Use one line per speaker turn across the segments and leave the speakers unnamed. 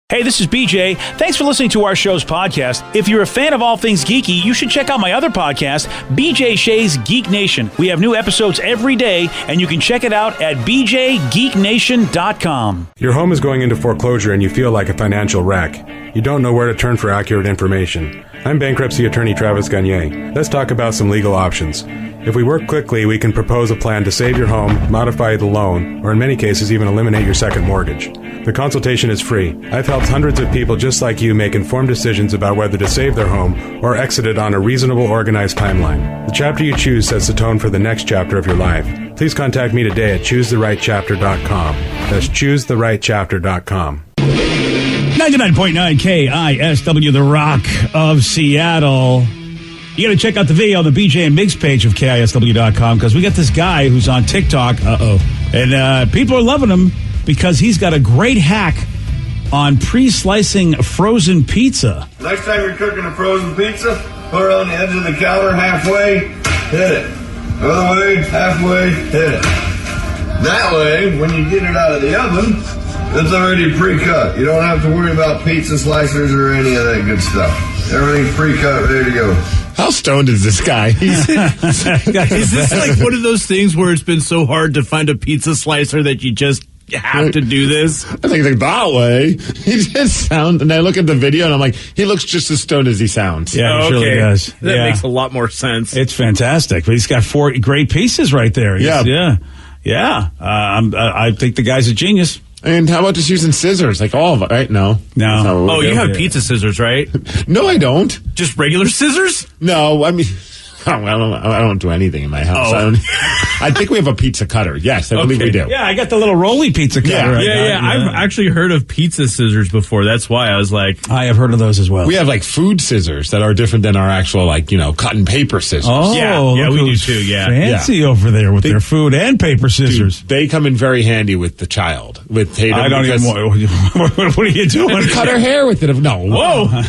Hey, this is BJ. Thanks for listening to our show's podcast. If you're a fan of all things geeky, you should check out my other podcast, BJ Shea's Geek Nation. We have new episodes every day, and you can check it out at bjgeeknation.com.
Your home is going into foreclosure and you feel like a financial wreck. You don't know where to turn for accurate information. I'm bankruptcy attorney Travis Gagne. Let's talk about some legal options. If we work quickly, we can propose a plan to save your home, modify the loan, or in many cases even eliminate your second mortgage. The consultation is free. I've helped hundreds of people just like you make informed decisions about whether to save their home or exit it on a reasonable, organized timeline. The chapter you choose sets the tone for the next chapter of your life. Please contact me today at choosetherightchapter.com. That's choosetherightchapter.com.
99.9 KISW, the Rock of Seattle. You got to check out the video on the BJ and Migs page of KISW.com because we got this guy who's on TikTok. And people are loving him because he's got a great hack on pre-slicing frozen pizza.
Next time you're cooking a frozen pizza, put it on the edge of the counter halfway, hit it. Other way, halfway, hit it. That way, when you get it out of the oven, it's already pre-cut. You don't have to worry about pizza slicers or any of that good stuff. Everything's pre-cut, ready to go.
How stoned is this guy?
Is this like one of those things where it's been so hard to find a pizza slicer that you just have to do this?
I think like that way. He just sounds, and I look at the video and I'm like, he looks just as stoned as he sounds.
Yeah, he really does.
That makes a lot more sense.
It's fantastic. But he's got 4 great pieces right there. Yeah. I think the guy's a genius.
And how about just using scissors? Like all of it, right? No.
Oh, you have pizza scissors, right?
No, I don't.
Just regular scissors?
No, I mean, I don't do anything in my house. I think we have a pizza cutter. Yes, I believe we do.
Yeah, I got the little roly pizza cutter.
Yeah. I've actually heard of pizza scissors before. That's why I was like...
I have heard of those as well.
We have like food scissors that are different than our actual cut and paper scissors.
Oh,
yeah, we do too, yeah.
Fancy over there with their food and paper scissors.
Dude, they come in very handy with the child. With Tatum.
I don't even... What are you doing?
Cut her hair with it. No.
Whoa.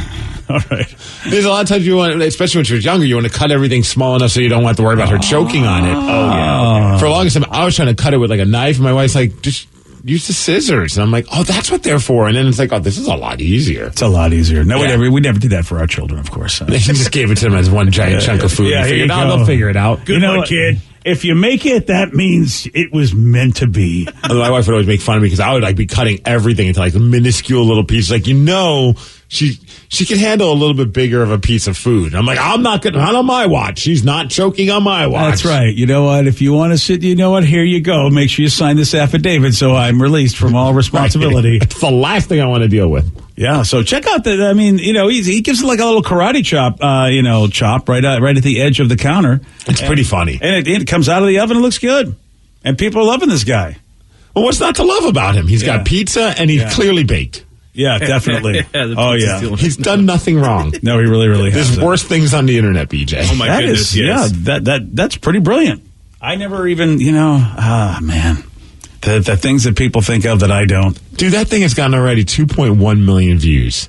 All right.
There's a lot of times you want, especially when she was younger, you want to cut everything small enough so you don't have to worry about her choking on it.
Oh, yeah.
For the longest time, I was trying to cut it with like a knife, and my wife's like, just use the scissors. And I'm like, oh, that's what they're for. And then it's like, oh, this is a lot easier.
It's a lot easier. No, we never did that for our children, of course.
They just gave it to them as one giant chunk of food.
Yeah,
they'll figure it out.
Good one, kid. If you make it, that means it was meant to be.
My wife would always make fun of me because I would be cutting everything into minuscule little pieces. She can handle a little bit bigger of a piece of food. I'm like, not on my watch. She's not choking on my watch.
That's right. You know what? If you want to sit, here you go. Make sure you sign this affidavit so I'm released from all responsibility.
It's the last thing I want to deal with.
Yeah, so check out he gives it like a little karate chop, chop right at the edge of the counter.
It's pretty funny.
And it comes out of the oven and looks good. And people are loving this guy.
Well, what's not to love about him? He's got pizza and he's clearly baked.
Yeah, definitely.
He's done nothing wrong.
No, he really has.
There's worse things on the internet, BJ.
Oh, my goodness, yes.
Yeah, that's pretty brilliant. I never even, man. The things that people think of that I don't.
Dude, that thing has gotten already 2.1 million views.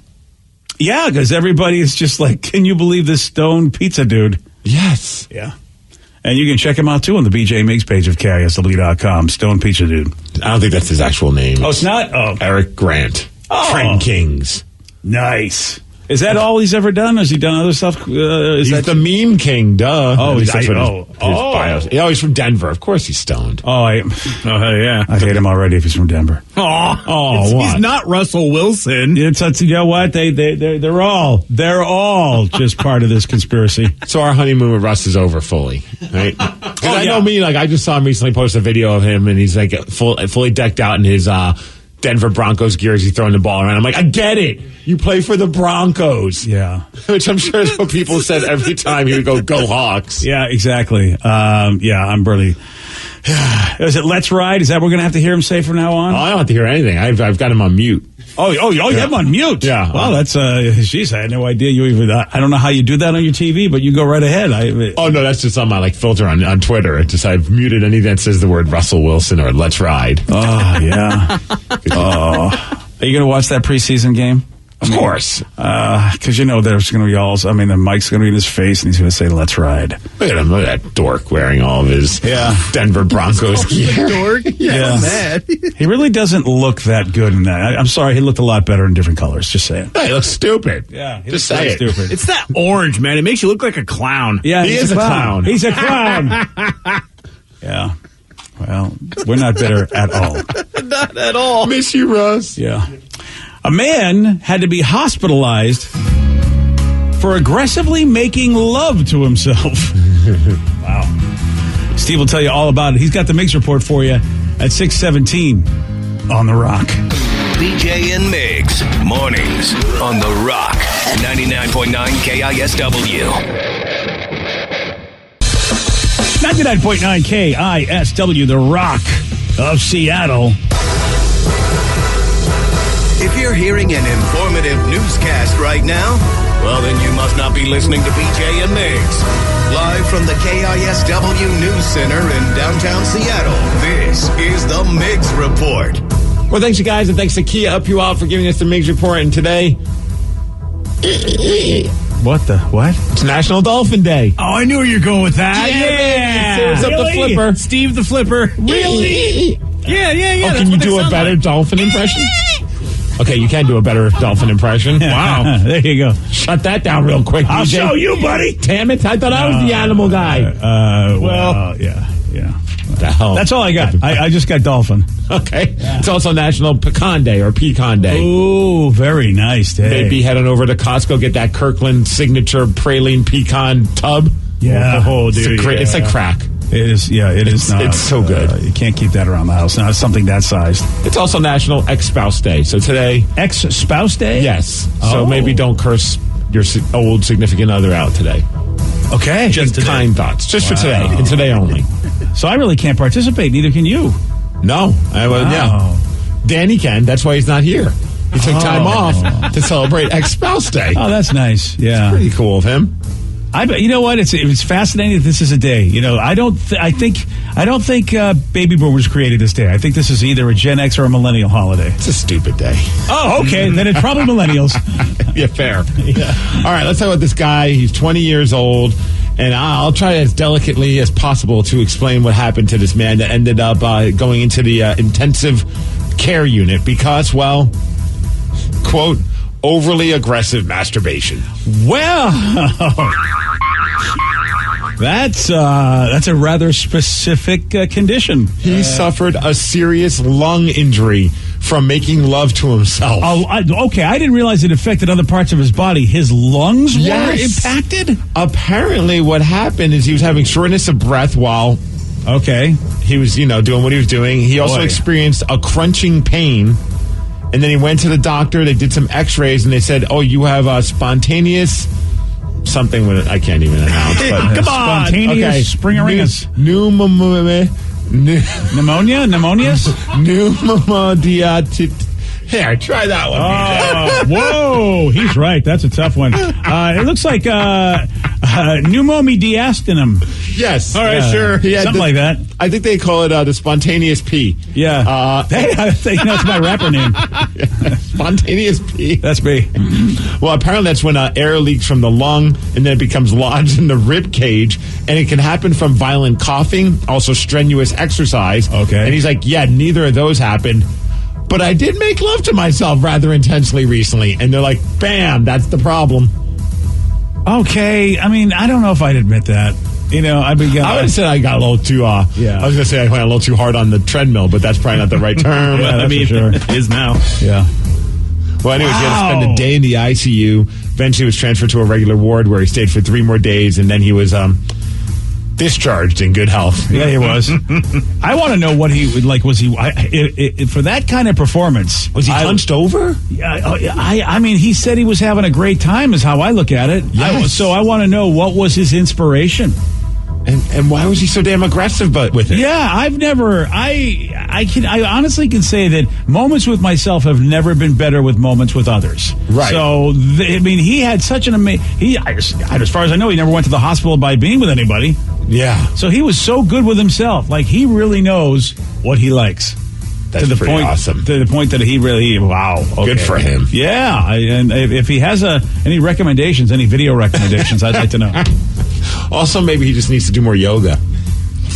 Yeah, because everybody is just like, can you believe this stone pizza dude?
Yes.
Yeah. And you can check him out, too, on the BJ Migs page of KISW.com. Stone Pizza Dude.
I don't think that's his actual name.
Oh, it's not? Oh.
Eric Grant.
Oh.
Trend Kings.
Nice. Is that all he's ever done? Has he done other stuff?
He's the meme king, duh.
Oh,
his bios. He's from Denver. Of course he's stoned.
Yeah. I hate him already if he's from Denver.
He's not Russell Wilson.
You know what? They're all just part of this conspiracy.
So our honeymoon with Russ is over fully, right? Because I know me, I just saw him recently post a video of him, and he's fully decked out in his Denver Broncos gear as he's throwing the ball around. I'm like, I get it. You play for the Broncos.
Yeah.
Which I'm sure is what people said every time he would go Hawks.
Yeah, exactly. I'm really... Is it Let's Ride? Is that what we're going to have to hear him say from now on?
Oh, I don't have to hear anything. I've got him on mute.
You have him on mute?
Yeah.
Well, that's... Jeez, I had no idea you even... I don't know how you do that on your TV, but you go right ahead.
No, that's just on my filter on Twitter. I've muted anything that says the word Russell Wilson or Let's Ride.
Oh, yeah. Are you going to watch that preseason game?
Of course.
Because there's going to be the mic's going to be in his face, and he's going to say, "Let's ride."
Look at him. Look at that dork wearing all of his Denver Broncos gear.
Dork?
Yeah.
Mad.
He really doesn't look that good in that. I'm sorry, he looked a lot better in different colors, just saying.
He looks stupid.
Yeah,
just say it.
Stupid.
It's that orange, man. It makes you look like a clown.
Yeah,
he is a clown.
He's a clown. Yeah. Well, we're not bitter at all.
Not at all.
Miss you, Russ.
Yeah. A man had to be hospitalized for aggressively making love to himself. Wow. Steve will tell you all about it. He's got the Mix Report for you at 6:17 on The Rock.
BJ and Migs, mornings on The Rock, 99.9 KISW.
99.9 KISW, The Rock of Seattle.
If you're hearing an informative newscast right now, well, then you must not be listening to BJ and Migs. Live from the KISW News Center in downtown Seattle, this is the Migs Report.
Well, thanks, you guys, and thanks to Kia Up You Out for giving us the Migs Report. And today,
What?
it's National Dolphin Day.
Oh, I knew where you're going with that.
Yeah. Up the flipper.
Steve the Flipper.
Really?
Yeah.
Oh, can you do a better dolphin impression? Okay, you can do a better dolphin impression. Wow.
There you go.
Shut that down real quick,
I'll
DJ.
show you, buddy.
Damn it, I thought I was the animal guy.
Well, yeah.
The hell?
That's all I got. I just got dolphin.
Okay. It's also National Pecan Day or Pecan Day.
Ooh, very nice day.
Maybe head on over to Costco, get that Kirkland signature praline pecan tub.
Yeah.
Oh, dude. It's like crack.
It is, it is not.
It's so good.
You can't keep that around the house. Now, it's something that sized.
It's also National Ex-Spouse Day. So today...
Ex-Spouse Day?
Yes. So
Oh.
maybe don't curse your old significant other out today.
Okay.
Just
today.
kind thoughts. Just for today. And today only.
So I really can't participate. Neither can you.
No. Yeah. Danny can. That's why he's not here. He took time off to celebrate Ex-Spouse Day.
Oh, that's nice. Yeah.
Pretty cool of him.
You know what? It's fascinating that this is a day. I don't think baby boomers created this day. I think this is either a Gen X or a millennial holiday.
It's a stupid day.
Oh, okay. Then it's probably millennials.
Yeah, fair.
Yeah.
All right, let's talk about this guy. He's 20 years old, and I'll try as delicately as possible to explain what happened to this man that ended up going into the intensive care unit because, well, quote, overly aggressive masturbation.
Well, that's a rather specific condition.
He suffered a serious lung injury from making love to himself.
Okay, I didn't realize it affected other parts of his body. His lungs were impacted?
Apparently what happened is he was having shortness of breath while he was, doing what he was doing. He also experienced a crunching pain. And then he went to the doctor. They did some x-rays, and they said, oh, you have a spontaneous something with it. I can't even announce. But
Come on. Spontaneous springaringus. Pneumonia? Pneumonias?
Here, try that one.
Whoa, he's right. That's a tough one. It looks like pneumomediastinum.
Yes. All right, sure.
Something like that.
I think they call it the spontaneous pee.
Yeah. That's my rapper name.
Spontaneous pee.
That's me.
Well, apparently that's when air leaks from the lung and then it becomes lodged in the rib cage, and it can happen from violent coughing, also strenuous exercise.
Okay.
And he's like, yeah, neither of those happened. But I did make love to myself rather intensely recently. And they're like, bam, that's the problem.
Okay. I mean, I don't know if I'd admit that. I would
have said I got a little too, I was going to say I went a little too hard on the treadmill, but that's probably not the right term.
Yeah, that's for sure.
It is now.
Yeah.
Well, anyways, he had to spend a day in the ICU. Eventually, he was transferred to a regular ward where he stayed for 3 more days, and then he was discharged in good health.
Yeah, he was. I want to know what he would like. Was he for that kind of performance?
Was he hunched over?
I mean, he said he was having a great time. Is how I look at it.
Yes.
So I want to know what was his inspiration.
And why was he so damn aggressive with it?
Yeah, I've never. I honestly can say that moments with myself have never been better with moments with others.
Right.
So he had such an amazing. As far as I know, he never went to the hospital by being with anybody.
Yeah.
So he was so good with himself. Like, he really knows what he likes.
That's
to the
pretty
point,
awesome.
To the point that he really, wow. Okay.
Good for him.
Yeah. And if he has any recommendations, any video recommendations, I'd like to know.
Also, maybe he just needs to do more yoga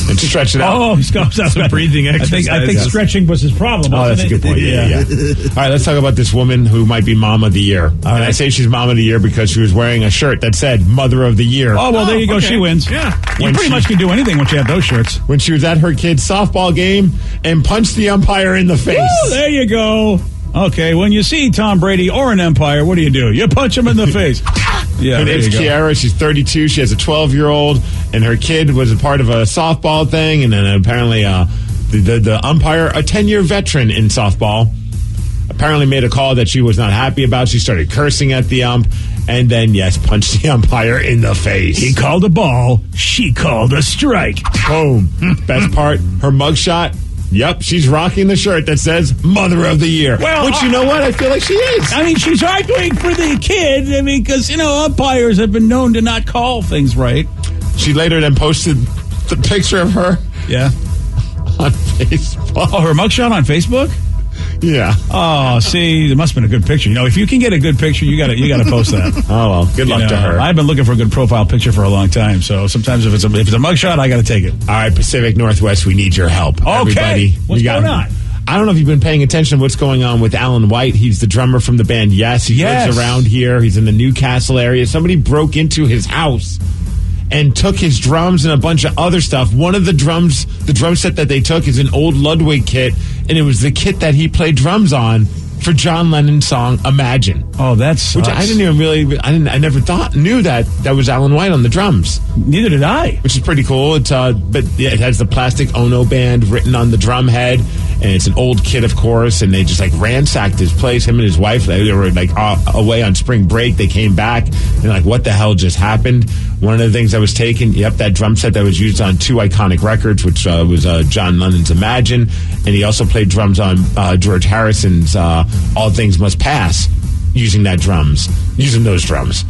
and to stretch it out.
Oh, he's got some
breathing exercise.
I think stretching was his problem.
Oh, that's a good point. Yeah. All right, let's talk about this woman who might be Mom of the Year. And I say she's Mom of the Year because she was wearing a shirt that said Mother of the Year.
Oh, well, there you go. Okay. She wins.
Yeah.
You pretty much can do anything once you have those shirts.
When she was at her kid's softball game and punched the umpire in the face.
Woo, there you go. Okay, when you see Tom Brady or an umpire, what do? You punch him in the face. Yeah,
her name's Kiara. She's 32. She has a 12-year-old, and her kid was a part of a softball thing, and then apparently the umpire, a 10-year veteran in softball, apparently made a call that she was not happy about. She started cursing at the ump, and then, yes, punched the umpire in the face.
He called a ball. She called a strike.
Boom. Best part, her mugshot. Yep, she's rocking the shirt that says Mother of the Year. Well, which, you know what? I feel like she is.
I mean, she's arguing for the kid. I mean, because, umpires have been known to not call things right.
She later then posted the picture of her.
Yeah.
On Facebook.
Oh, her mugshot on Facebook?
Yeah.
Oh, see, it must have been a good picture. If you can get a good picture, you got to post that.
Oh, well, good luck to her.
I've been looking for a good profile picture for a long time, so sometimes if it's a mugshot, I got to take it.
All right, Pacific Northwest, we need your help.
Okay.
Everybody.
What's going on?
I don't know if you've been paying attention to what's going on with Alan White. He's the drummer from the band Yes. He lives around here. He's in the Newcastle area. Somebody broke into his house and took his drums and a bunch of other stuff. One of the drum set that they took is an old Ludwig kit, and it was the kit that he played drums on for John Lennon's song Imagine.
Oh, that's
which I never knew that was Alan White on the drums.
Neither did I.
Which is pretty cool. It's but yeah, it has the plastic Ono band written on the drum head, and it's an old kit, of course. And they just ransacked his place. Him and his wife, they were away on spring break. They came back and what the hell just happened? One of the things that was taken, that drum set that was used on two iconic records, which was John Lennon's Imagine, and he also played drums on George Harrison's All Things Must Pass, using those drums.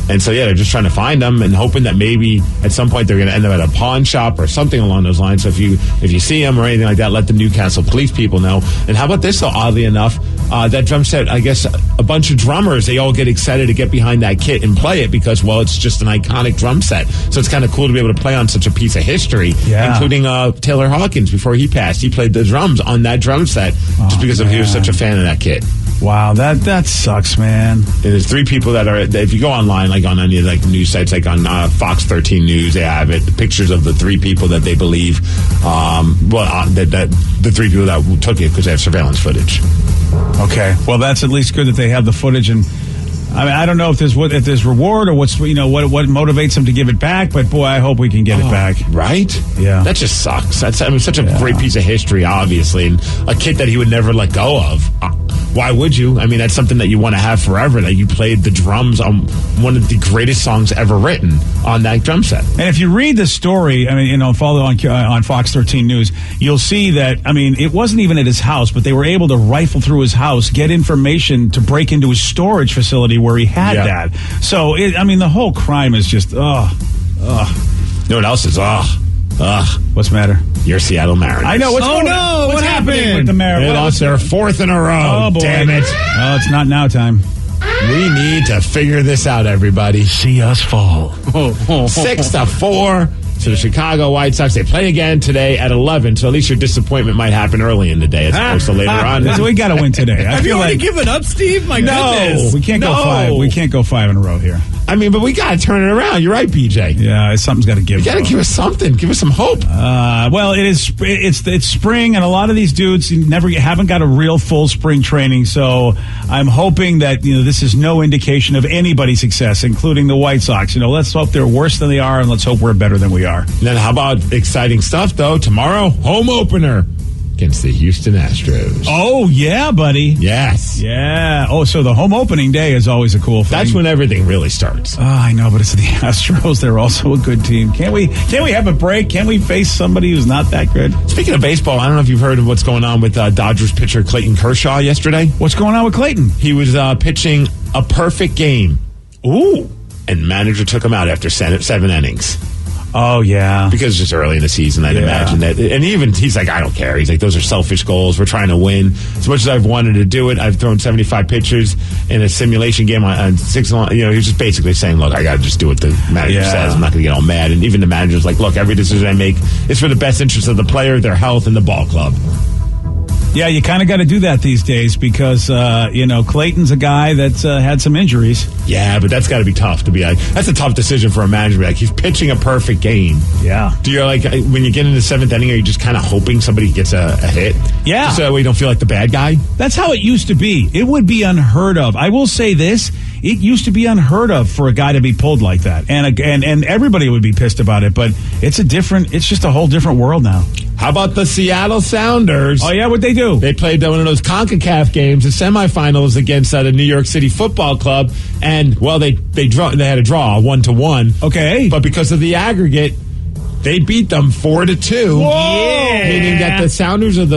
And so, they're just trying to find them and hoping that maybe at some point they're going to end up at a pawn shop or something along those lines. So if you see them or anything like that, let the Newcastle police people know. And how about this, though, oddly enough, that drum set, I guess a bunch of drummers, they all get excited to get behind that kit and play it because, it's just an iconic drum set. So it's kind of cool to be able to play on such a piece of history, including Taylor Hawkins. Before he passed, he played the drums on that drum set just because he was such a fan of that kit.
Wow, that sucks, man.
And there's three people that if you go online, on any of the news sites, on Fox 13 News, they have it, pictures of the three people that they believe, the three people that took it because they have surveillance footage.
Okay, well, that's at least good that they have the footage, and I don't know if there's reward or what motivates them to give it back, but boy, I hope we can get it back.
Right?
Yeah.
That just sucks. That's such a great piece of history, obviously, and a kit that he would never let go of. Why would you? That's something that you want to have forever, that you played the drums on one of the greatest songs ever written on that drum set.
And if you read the story, follow on Fox 13 News, you'll see that, it wasn't even at his house, but they were able to rifle through his house, get information to break into his storage facility where he had that. So, the whole crime is just,
You know what else is,
What's the matter?
Your Seattle Mariners.
I know. What's happening with the Mariners?
They lost their fourth in a row.
Oh, boy.
Damn it.
Oh, it's not now time.
We need to figure this out, everybody.
See us fall.
6-4 to the Chicago White Sox. They play again today at 11, so at least your disappointment might happen early in the day as opposed to later on.
So we got to win today.
Have you already given up, Steve? My goodness.
We can't go 5. We can't go 5 in a row here.
But we got to turn it around. You're right, BJ.
Yeah, something's got to give.
You got to give us something. Give us some hope.
Well, it's spring, and a lot of these dudes haven't got a real full spring training. So I'm hoping that this is no indication of anybody's success, including the White Sox. Let's hope they're worse than they are, and let's hope we're better than we are.
Then how about exciting stuff though? Tomorrow, home opener against the Houston Astros.
Oh, yeah, buddy.
Yes.
Yeah. Oh, so the home opening day is always a cool thing.
That's when everything really starts.
Oh, I know, but it's the Astros. They're also a good team. Can't we have a break? Can't we face somebody who's not that good?
Speaking of baseball, I don't know if you've heard of what's going on with Dodgers pitcher Clayton Kershaw yesterday.
What's going on with Clayton?
He was pitching a perfect game.
Ooh.
And manager took him out after 7 innings.
Oh, yeah.
Because it's just early in the season, I'd imagine that. And even he's like, I don't care. He's like, those are selfish goals. We're trying to win. As much as I've wanted to do it, I've thrown 75 pitchers in a simulation game on 6 long. You know, he's just basically saying, look, I got to just do what the manager says. I'm not going to get all mad. And even the manager's like, look, every decision I make is for the best interest of the player, their health, and the ball club.
Yeah, you kind of got to do that these days because, Clayton's a guy that's had some injuries.
Yeah, but that's got to be tough to be like, that's a tough decision for a manager. Like, he's pitching a perfect game.
Yeah.
Do you like, when you get into the 7th inning, are you just kind of hoping somebody gets a hit?
Yeah.
Just so that way you don't feel like the bad guy?
That's how it used to be. It would be unheard of. I will say this. It used to be unheard of for a guy to be pulled like that. And everybody would be pissed about it, but it's just a whole different world now.
How about the Seattle Sounders?
Oh, yeah? What'd they do?
They played one of those CONCACAF games, the semifinals against the New York City Football Club, and, well, they had a draw, 1-1.
Okay.
But because of the aggregate, they beat them 4-2.
Whoa!
Yeah. Meaning that the Sounders are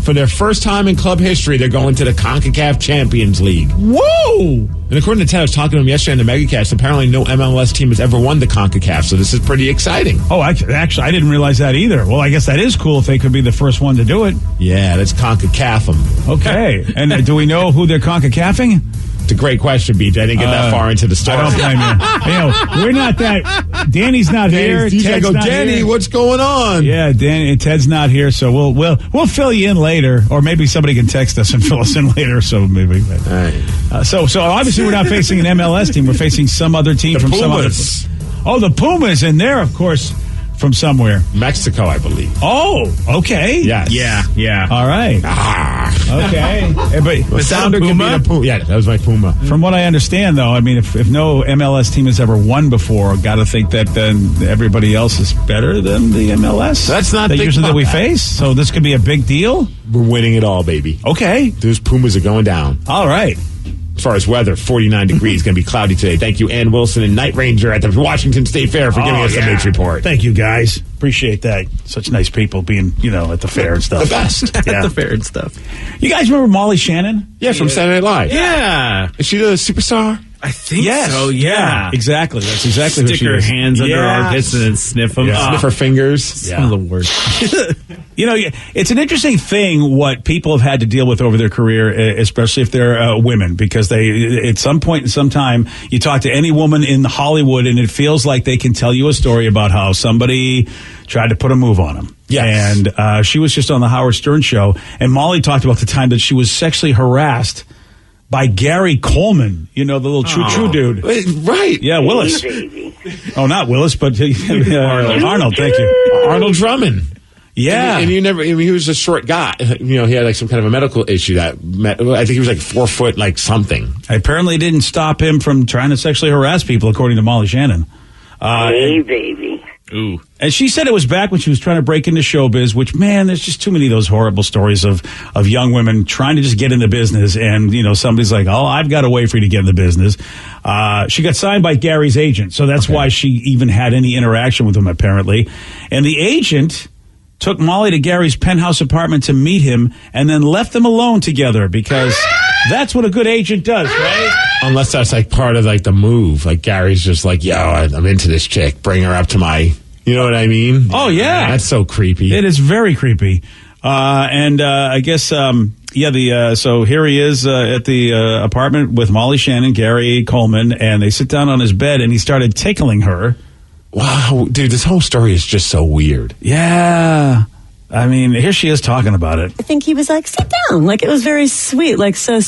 for their first time in club history, they're going to the CONCACAF Champions League.
Whoa!
And according to Ted, I was talking to him yesterday on the Megacast, apparently no MLS team has ever won the CONCACAF, so this is pretty exciting.
Oh, actually, I didn't realize that either. Well, I guess that is cool if they could be the first one to do it.
Yeah, let's CONCACAF them.
Okay. And do we know who they're CONCACAFing?
It's a great question, BJ. I didn't get that far into the story.
I don't blame you. We're not that. Danny's not here.
Ted's not
Danny,
here. What's going on?
Yeah, Ted's not here, so we'll fill you in later, or maybe somebody can text us and fill us in later. So maybe. All right. So obviously we're not facing an MLS team. We're facing some other team from some other. Oh, the Pumas in there, of course. From somewhere.
Mexico, I believe.
Oh, okay.
Yes.
Yeah.
All right. Okay. But
the Sounder could be a Puma. Yeah, that was my Puma.
From what I understand, though, I mean, if no MLS team has ever won before, got to think that then everybody else is better than the MLS.
That's not
the usually that we face. So this could be a big deal.
We're winning it all, baby.
Okay.
Those Pumas are going down.
All right.
As far as weather, 49 degrees, going to be cloudy today. Thank you, Ann Wilson and Night Ranger at the Washington State Fair for giving us the news report.
Thank you, guys. Appreciate that. Such nice people being, at the fair and stuff.
The best.
At the fair and stuff.
You guys remember Molly Shannon?
Yeah, from Saturday Night Live.
Yeah.
Is she the superstar?
I think so, yeah.
Exactly. That's exactly what she
Stick her
is.
hands under our armpits and then sniff them.
Sniff her fingers.
Some of the worst.
It's an interesting thing what people have had to deal with over their career, especially if they're women, because they, at some point in some time, you talk to any woman in Hollywood and it feels like they can tell you a story about how somebody tried to put a move on them.
Yes.
And she was just on the Howard Stern show, and Molly talked about the time that she was sexually harassed by Gary Coleman, the little choo-choo dude.
Right.
Yeah, Willis. Oh, not Willis, but Arnold, thank you.
Arnold Drummond.
Yeah.
And he was a short guy. He had like some kind of a medical issue I think he was like 4 foot, like something.
Apparently didn't stop him from trying to sexually harass people, according to Molly Shannon.
Hey, baby.
Ooh.
And she said it was back when she was trying to break into showbiz, which, man, there's just too many of those horrible stories of young women trying to just get in the business. And, somebody's like, oh, I've got a way for you to get in the business. She got signed by Gary's agent. So that's why she even had any interaction with him, apparently. And the agent took Molly to Gary's penthouse apartment to meet him and then left them alone together because that's what a good agent does, right?
Unless that's like part of like the move. Like Gary's just like, yo, I'm into this chick. Bring her up to my, you know what I mean?
Oh, yeah.
That's so creepy.
It is very creepy. I guess, so here he is at the apartment with Molly Shannon, Gary Coleman, and they sit down on his bed and he started tickling her.
Wow, dude, this whole story is just so weird.
Yeah. I mean, here she is talking about it.
I think he was like, sit down. Like, it was very sweet. Like, so,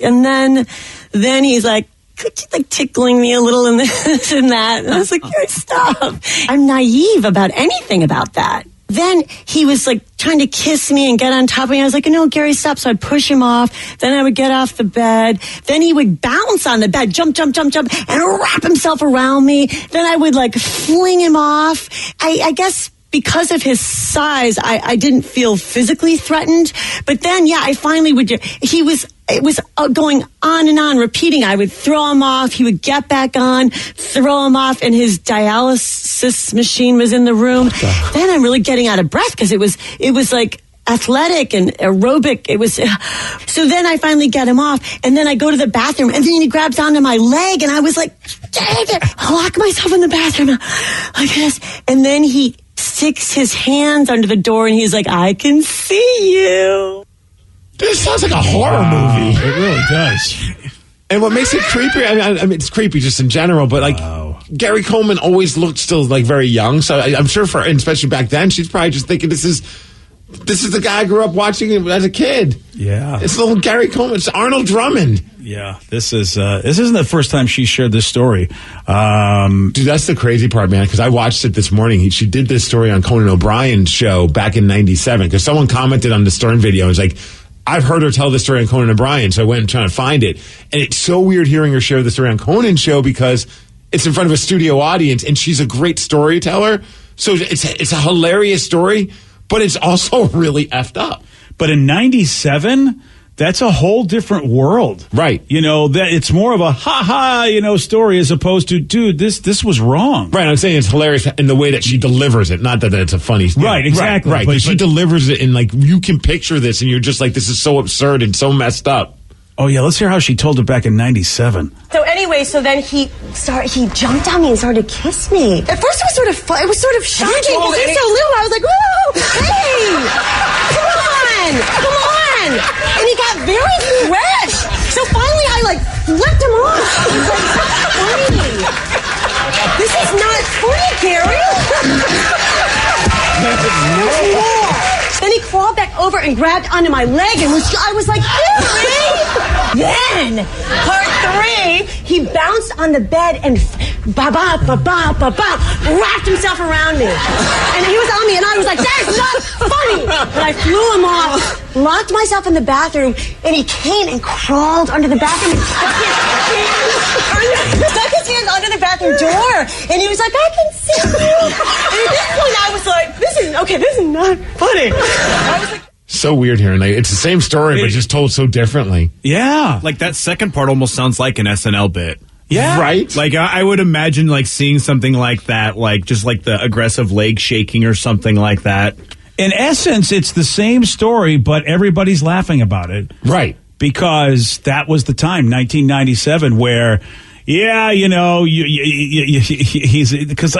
and then he's like, could you like tickling me a little in this and that? And I was like, Gary, stop. I'm naive about anything about that. Then he was like trying to kiss me and get on top of me. I was like, no, Gary, stop. So I'd push him off. Then I would get off the bed. Then he would bounce on the bed, jump, and wrap himself around me. Then I would like fling him off. I guess because of his size, I didn't feel physically threatened. But then, I finally would. It was going on and on, repeating. I would throw him off. He would get back on, throw him off, and his dialysis machine was in the room. Then I'm really getting out of breath because it was like athletic and aerobic. It was so then I finally get him off, and then I go to the bathroom, and then he grabs onto my leg, and I was like, I lock myself in the bathroom like this. And then he sticks his hands under the door and he's like, I can see you.
This sounds like a horror movie.
It really does.
And what makes it creepy, I mean, it's creepy just in general, but like Gary Coleman always looked still like very young. So I'm sure and especially back then, she's probably just thinking this is the guy I grew up watching as a kid.
Yeah.
It's little Gary Coleman. It's Arnold Drummond.
Yeah. This isn't the first time she shared this story.
Dude, that's the crazy part, man, because I watched it this morning. She did this story on Conan O'Brien's show back in 97 because someone commented on the Stern video. It was like, I've heard her tell this story on Conan O'Brien, so I went and tried to find it. And it's so weird hearing her share the story on Conan's show because it's in front of a studio audience, and she's a great storyteller. So it's a hilarious story, but it's also really effed up.
But in 97, that's a whole different world.
Right.
You know, that it's more of a ha-ha, story as opposed to, dude, this was wrong.
Right. I'm saying it's hilarious in the way that she delivers it, not that it's a funny story.
Right, exactly.
Right. But she delivers it in, like, you can picture this, and you're just like, this is so absurd and so messed up.
Oh, yeah, let's hear how she told it back in 97.
So anyway, then he jumped on me and started to kiss me. At first it was sort of fun. It was sort of shocking because he was so little. I was like, whoa, hey, come on. And he got very fresh. So finally I flipped him off. He was like, stop funny. This is not funny, Gary. There's more. Then he crawled back over and grabbed onto my leg and I was like, Gary! Then, part 3, he bounced on the bed and wrapped himself around me. And he was on me and I was like, that's not funny! And I flew him off, locked myself in the bathroom, and he came and crawled under the bathroom and stuck his hands under the bathroom door. And he was like, I can see you. And at this point I was like, this is not funny. I was like,
so weird hearing it's the same story, but just told so differently.
Yeah.
Like that second part almost sounds like an SNL bit.
Yeah.
Right?
Like I would imagine seeing something like that, just the aggressive leg shaking or something like that.
In essence, it's the same story, but everybody's laughing about it.
Right.
Because that was the time, 1997, where... Yeah, he's because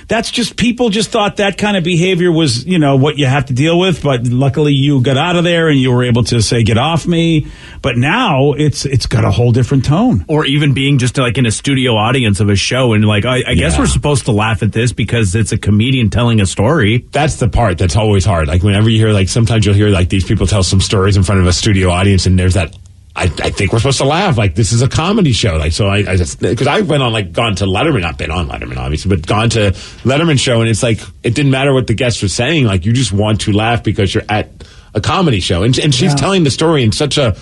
that's just people just thought that kind of behavior was what you have to deal with. But luckily, you got out of there and you were able to say, "Get off me." But now it's got a whole different tone.
Or even being just in a studio audience of a show and I guess we're supposed to laugh at this because it's a comedian telling a story.
That's the part that's always hard. Like whenever you hear sometimes you'll hear these people tell some stories in front of a studio audience and there's that. I think we're supposed to laugh. This is a comedy show. So I just, because I went on, gone to Letterman, not been on Letterman, obviously, but gone to Letterman show, and it's it didn't matter what the guest was saying. You just want to laugh because you're at a comedy show. And she's telling the story in such what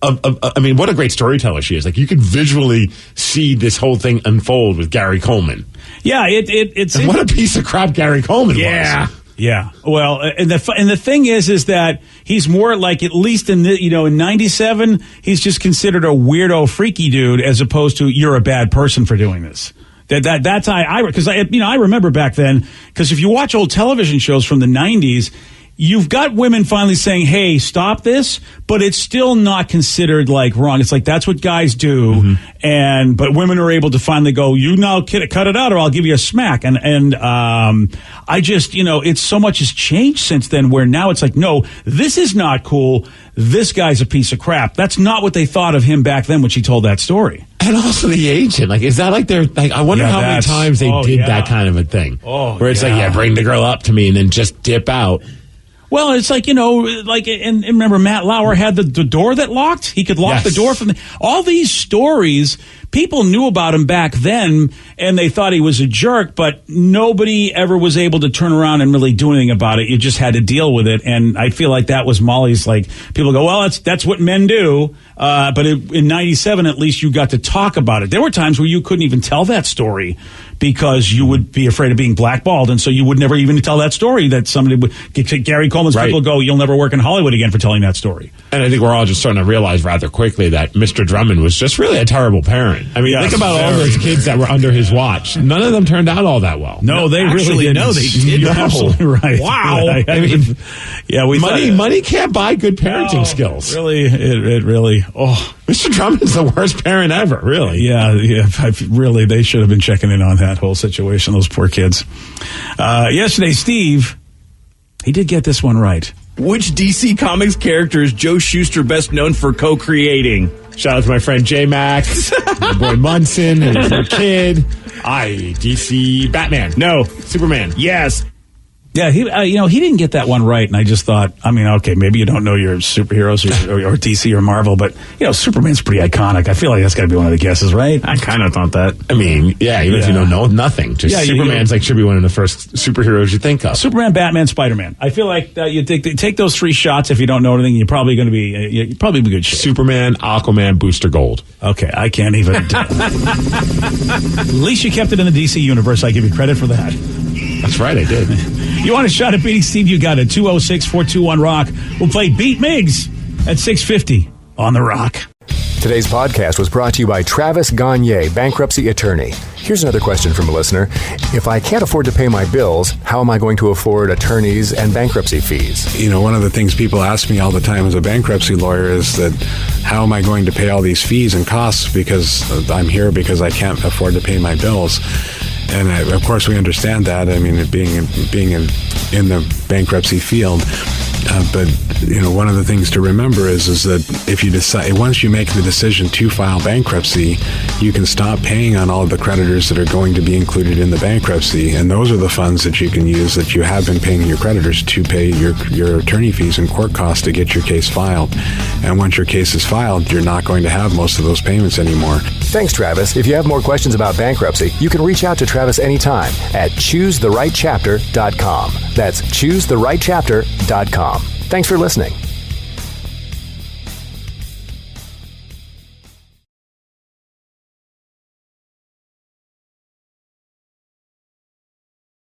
a great storyteller she is. You can visually see this whole thing unfold with Gary Coleman.
Yeah, it's.
What a piece of crap Gary Coleman was.
Yeah. Well, and the thing is that he's more at least in in 97, he's just considered a weirdo, freaky dude, as opposed to you're a bad person for doing this. That's how because I remember back then, because if you watch old television shows from the 90s, you've got women finally saying, hey, stop this, but it's still not considered wrong. It's that's what guys do. Mm-hmm. But women are able to finally go, you now cut it out or I'll give you a smack. And I just, it's so much has changed since then where now it's no, this is not cool. This guy's a piece of crap. That's not what they thought of him back then when she told that story.
And also the agent, is that they're I wonder how many times they did that kind of a thing. Where it's bring the girl up to me and then just dip out.
Well, it's and remember Matt Lauer had the door that locked? He could lock the door from all these stories. People knew about him back then, and they thought he was a jerk, but nobody ever was able to turn around and really do anything about it. You just had to deal with it, and I feel like that was Molly's, people go, well, that's what men do, but in 97, at least you got to talk about it. There were times where you couldn't even tell that story because you would be afraid of being blackballed, and so you would never even tell that story that somebody would get Gary Coleman Coleman
Right.
will go, you'll never work in Hollywood again for telling that story.
And I think we're all just starting to realize rather quickly that Mr. Drummond was just really a terrible parent. I mean,
Yes,
think about all those kids that were under his watch. None of them turned out all that well.
No, they
actually,
really didn't.
no, they didn't.
You're absolutely right.
Wow.
I mean, yeah, we
Money can't buy good parenting skills.
Really, it really. Oh,
Mr. Drummond's the worst parent ever, really.
yeah. Really, they should have been checking in on that whole situation. Those poor kids. Yesterday, Steve, he did get this one right.
Which DC Comics character is Joe Shuster best known for co-creating?
Shout out to my friend J Max, my boy Munson, and his little kid. DC Batman.
No.
Superman.
Yes.
Yeah, he didn't get that one right, and I just thought, I mean, okay, maybe you don't know your superheroes or DC or Marvel, but Superman's pretty iconic. I feel like that's got to be one of the guesses, right?
I kind of thought that.
I mean, yeah, even if you don't know nothing, just Superman's should be one of the first superheroes you think of.
Superman, Batman, Spider-Man. I feel like you take those three shots. If you don't know anything, you're probably going to be good shape.
Superman, Aquaman, Booster Gold.
Okay, I can't even. At least you kept it in the DC universe. I give you credit for that.
That's right, I did.
You want a shot at beating Steve? You got it. 206-421-ROCK. We'll play Beat Miggs at 6:50 on The Rock.
Today's podcast was brought to you by Travis Gagne, bankruptcy attorney. Here's another question from a listener. If I can't afford to pay my bills, how am I going to afford attorneys and bankruptcy fees?
One of the things people ask me all the time as a bankruptcy lawyer is that how am I going to pay all these fees and costs because I'm here because I can't afford to pay my bills? And of course, we understand that. I mean, being in the bankruptcy field, but one of the things to remember is that if you decide, once you make the decision to file bankruptcy, you can stop paying on all of the creditors that are going to be included in the bankruptcy, and those are the funds that you can use that you have been paying your creditors to pay your attorney fees and court costs to get your case filed. And once your case is filed, you're not going to have most of those payments anymore.
Thanks, Travis. If you have more questions about bankruptcy, you can reach out to Travis anytime at choosetherightchapter.com. That's choosetherightchapter.com. Thanks for listening.